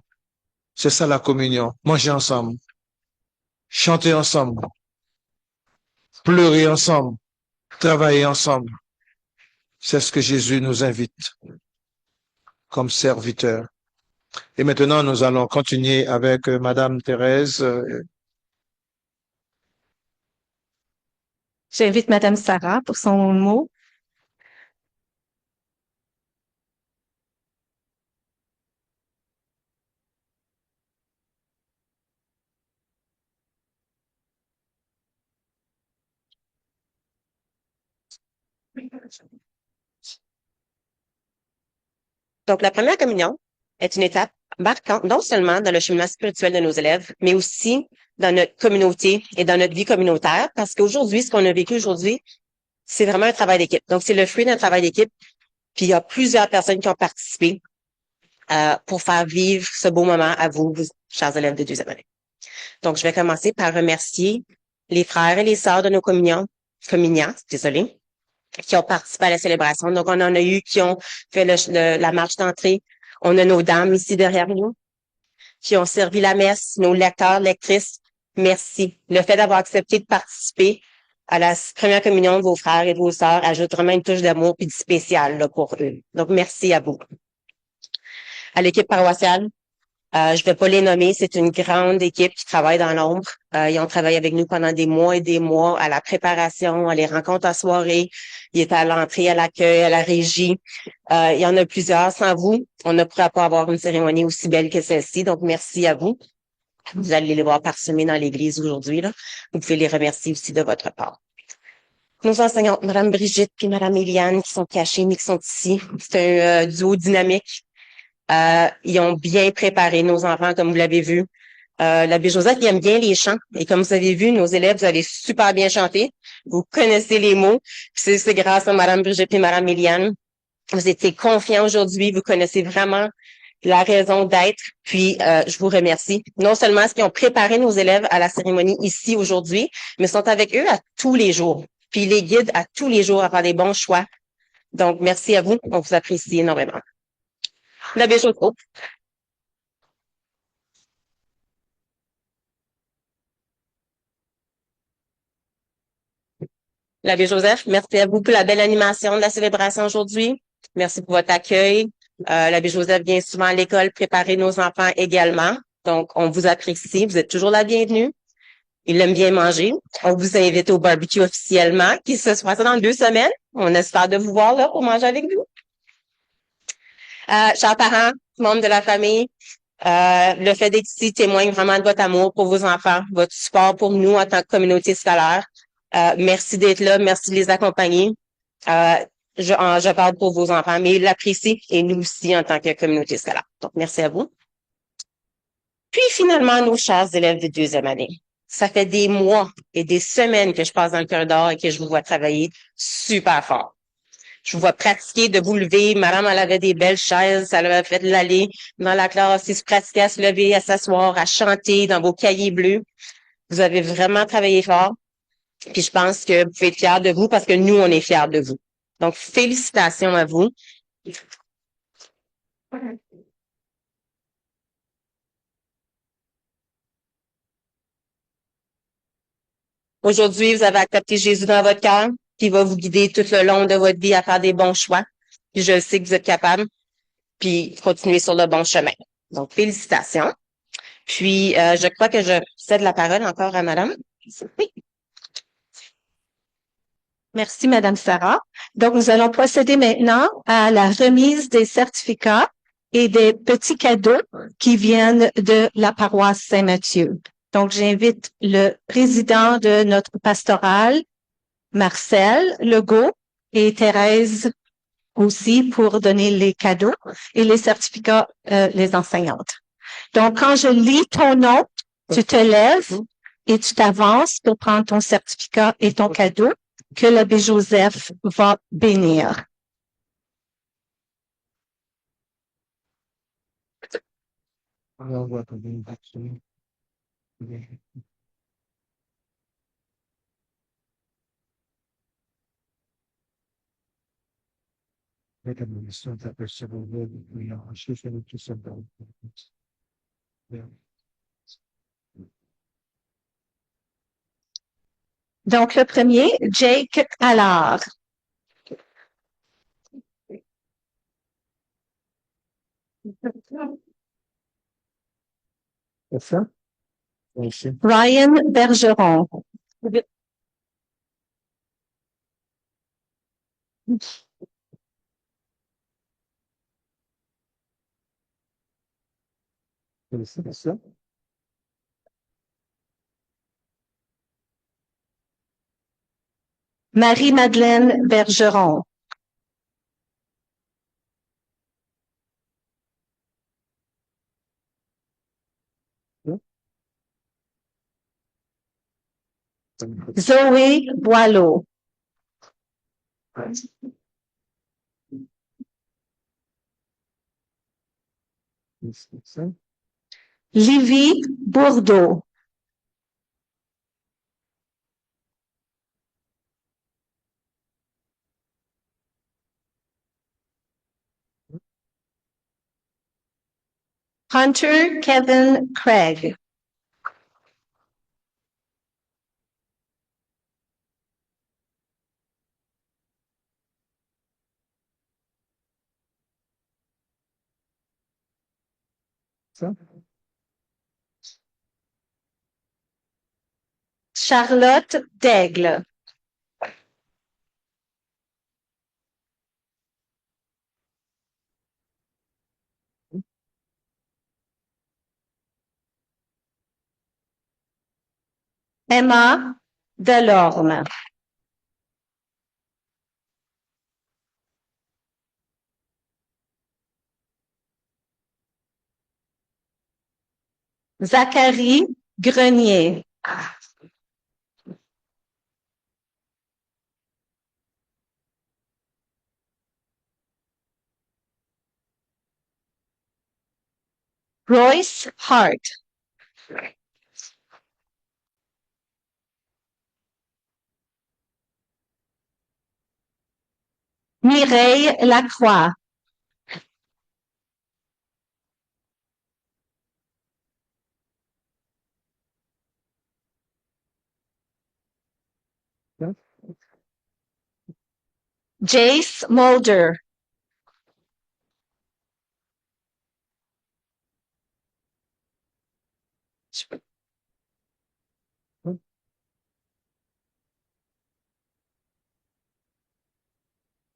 Speaker 3: C'est ça la communion, manger ensemble, chanter ensemble, pleurer ensemble, travailler ensemble. C'est ce que Jésus nous invite comme serviteurs. Et maintenant, nous allons continuer avec Madame Thérèse.
Speaker 1: J'invite Madame Sarah pour son mot.
Speaker 10: Donc, la première communion est une étape marquante, non seulement dans le cheminement spirituel de nos élèves, mais aussi dans notre communauté et dans notre vie communautaire, parce qu'aujourd'hui, ce qu'on a vécu aujourd'hui, c'est vraiment un travail d'équipe. Donc, c'est le fruit d'un travail d'équipe. Puis, il y a plusieurs personnes qui ont participé pour faire vivre ce beau moment à vous, chers élèves de deuxième année. Donc, je vais commencer par remercier les frères et les sœurs de nos communiants, qui ont participé à la célébration. Donc, on en a eu qui ont fait la marche d'entrée. On a nos dames ici derrière nous qui ont servi la messe, nos lecteurs, lectrices. Merci. Le fait d'avoir accepté de participer à la première communion de vos frères et de vos sœurs ajoute vraiment une touche d'amour et de spécial là, pour eux. Donc, merci à vous. À l'équipe paroissiale, je vais pas les nommer, c'est une grande équipe qui travaille dans l'ombre. Ils ont travaillé avec nous pendant des mois et des mois à la préparation, à les rencontres à soirée. Ils étaient à l'entrée, à l'accueil, à la régie. Il y en a plusieurs. Sans vous, on ne pourrait pas avoir une cérémonie aussi belle que celle-ci. Donc, merci à vous. Vous allez les voir parsemés dans l'église aujourd'hui, là. Vous pouvez les remercier aussi de votre part. Nos enseignantes, Mme Brigitte et Mme Eliane, qui sont cachées, mais qui sont ici. C'est un duo dynamique. Ils ont bien préparé nos enfants, comme vous l'avez vu. L'abbé Joseph, il aime bien les chants. Et comme vous avez vu, nos élèves, vous allez super bien chanter. Vous connaissez les mots. C'est grâce à Mme Brigitte et Mme Eliane. Vous étiez confiants aujourd'hui. Vous connaissez vraiment la raison d'être. Puis, je vous remercie. Non seulement est-ce qu'ils ont préparé nos élèves à la cérémonie ici aujourd'hui, mais sont avec eux à tous les jours. Puis, ils les guident à tous les jours à faire des bons choix. Donc, merci à vous. On vous apprécie énormément. L'abbé Joseph. L'abbé Joseph, merci à vous pour la belle animation de la célébration aujourd'hui. Merci pour votre accueil. L'abbé Joseph vient souvent à l'école préparer nos enfants également. Donc, on vous apprécie. Vous êtes toujours la bienvenue. Il aime bien manger. On vous invite au barbecue officiellement, qui se passera dans 2 semaines. On espère de vous voir là pour manger avec nous. Chers parents, membres de la famille, le fait d'être ici témoigne vraiment de votre amour pour vos enfants, votre support pour nous en tant que communauté scolaire. Merci d'être là, merci de les accompagner. Je parle pour vos enfants, mais ils l'apprécient et nous aussi en tant que communauté scolaire. Donc, merci à vous. Puis finalement, nos chers élèves de deuxième année. Ça fait des mois et des semaines que je passe dans le corridor et que je vous vois travailler super fort. Je vous vois pratiquer de vous lever. Madame, elle avait des belles chaises. Elle avait fait de l'aller dans la classe. Elle se pratiquait à se lever, à s'asseoir, à chanter dans vos cahiers bleus. Vous avez vraiment travaillé fort. Puis je pense que vous pouvez être fiers de vous parce que nous, on est fiers de vous. Donc, félicitations à vous. Aujourd'hui, vous avez accepté Jésus dans votre cœur, qui va vous guider tout le long de votre vie à faire des bons choix. Puis je sais que vous êtes capable, puis continuez sur le bon chemin. Donc, félicitations. Puis, je crois que je cède la parole encore à madame. Oui.
Speaker 1: Merci, Madame Sarah. Donc, nous allons procéder maintenant à la remise des certificats et des petits cadeaux qui viennent de la paroisse Saint-Mathieu. Donc, j'invite le président de notre pastorale, Marcel Legault, et Thérèse aussi pour donner les cadeaux et les certificats, les enseignantes. Donc, quand je lis ton nom, tu te lèves et tu t'avances pour prendre ton certificat et ton cadeau que l'abbé Joseph va bénir. Donc, le premier, Jake Allard.
Speaker 3: C'est ça? Merci.
Speaker 1: Ryan Bergeron.
Speaker 3: C'est ça?
Speaker 1: Marie-Madeleine Bergeron. Zoé Boileau.
Speaker 3: C'est ça?
Speaker 1: Livy Bourdeau. Hunter Kevin Craig.
Speaker 3: Ça?
Speaker 1: Charlotte Daigle. Emma Delorme. Zachary Grenier. Royce Hart. Mireille Lacroix. Jace Mulder.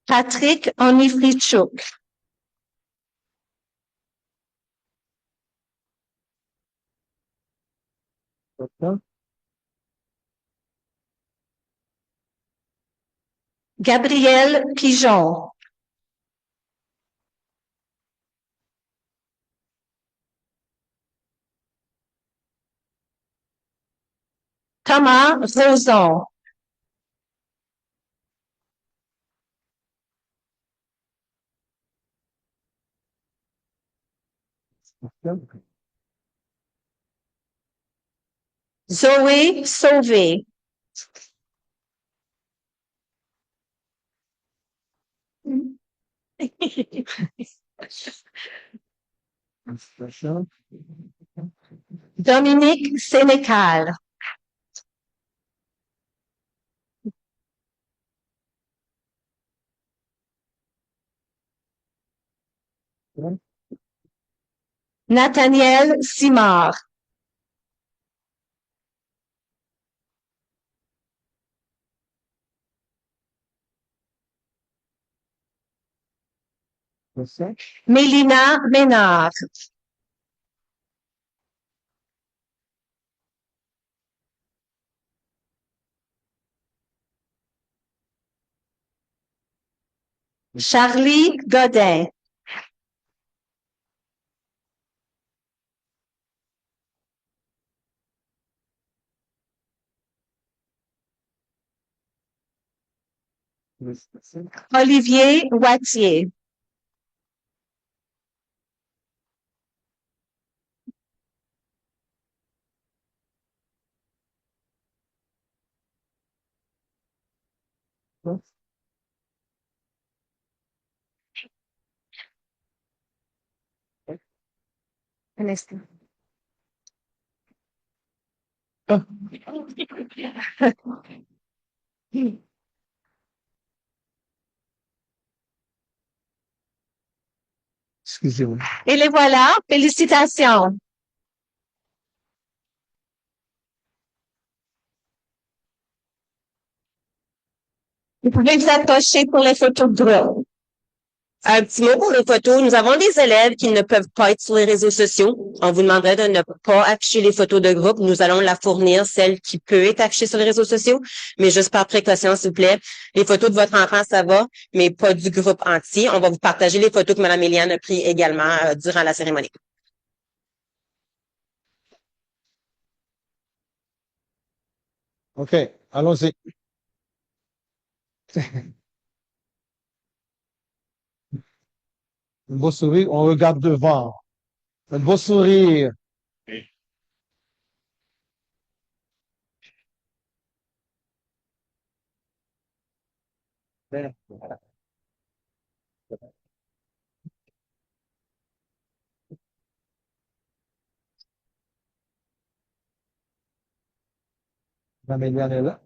Speaker 1: Patrick Onifrichuk. Gabriel Pigeon. Thomas Roson. Zoé Sauvé. Dominique Sénécal. Nathaniel Simard. Mélina Ménard. Charlie Godin. Olivier Wattier. Un instant.
Speaker 9: Excusez-moi.
Speaker 1: Et les voilà. Félicitations. Vous pouvez vous approcher pour les photos de groupe.
Speaker 10: Un petit mot pour les photos. Nous avons des élèves qui ne peuvent pas être sur les réseaux sociaux. On vous demanderait de ne pas afficher les photos de groupe. Nous allons la fournir, celle qui peut être affichée sur les réseaux sociaux. Mais juste par précaution, s'il vous plaît. Les photos de votre enfant, ça va, mais pas du groupe entier. On va vous partager les photos que Mme Eliane a prises également durant la cérémonie.
Speaker 3: OK, allons-y. Un beau sourire, on regarde devant. Un beau sourire. La médiane est là.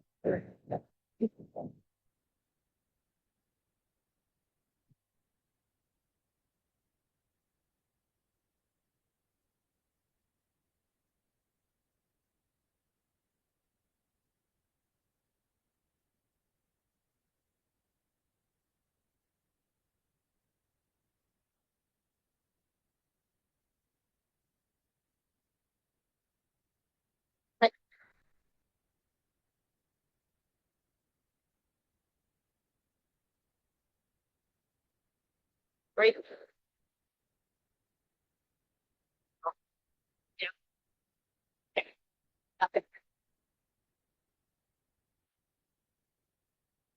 Speaker 10: Great.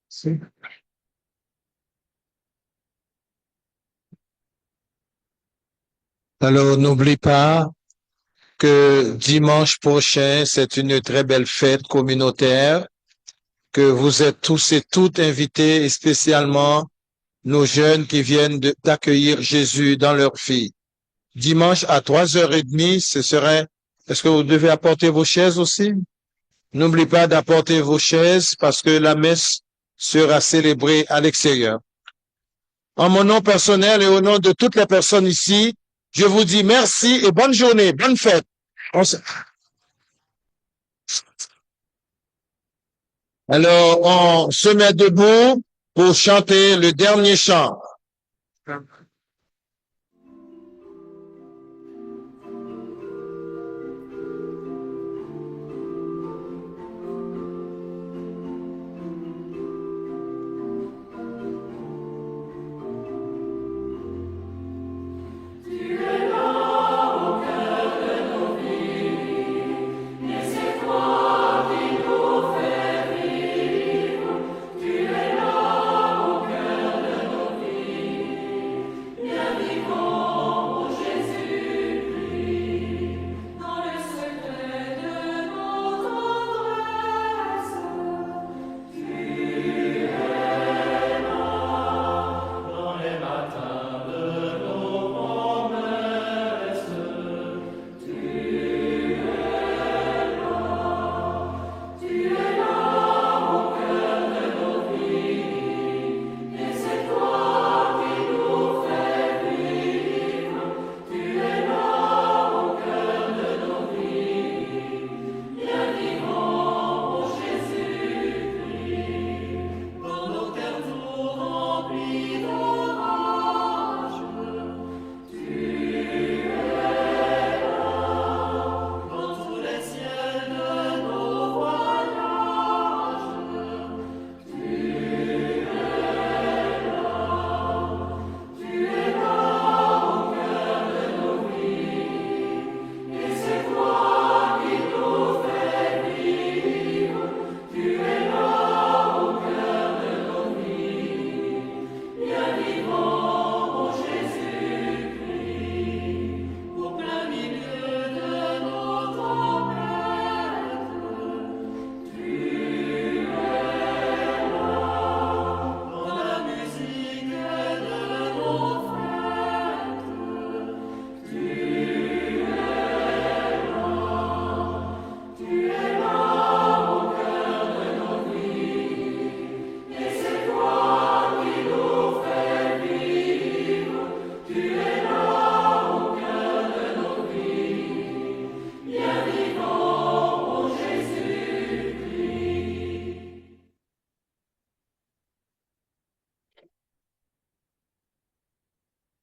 Speaker 3: Si. Alors, n'oublie pas que dimanche prochain, c'est une très belle fête communautaire, que vous êtes tous et toutes invités, et spécialement nos jeunes qui viennent d'accueillir Jésus dans leur vie. Dimanche à 3h30, ce serait, est-ce que vous devez apporter vos chaises aussi? N'oubliez pas d'apporter vos chaises parce que la messe sera célébrée à l'extérieur. En mon nom personnel et au nom de toutes les personnes ici, je vous dis merci et bonne journée, bonne fête. Alors, on se met debout pour chanter le dernier chant.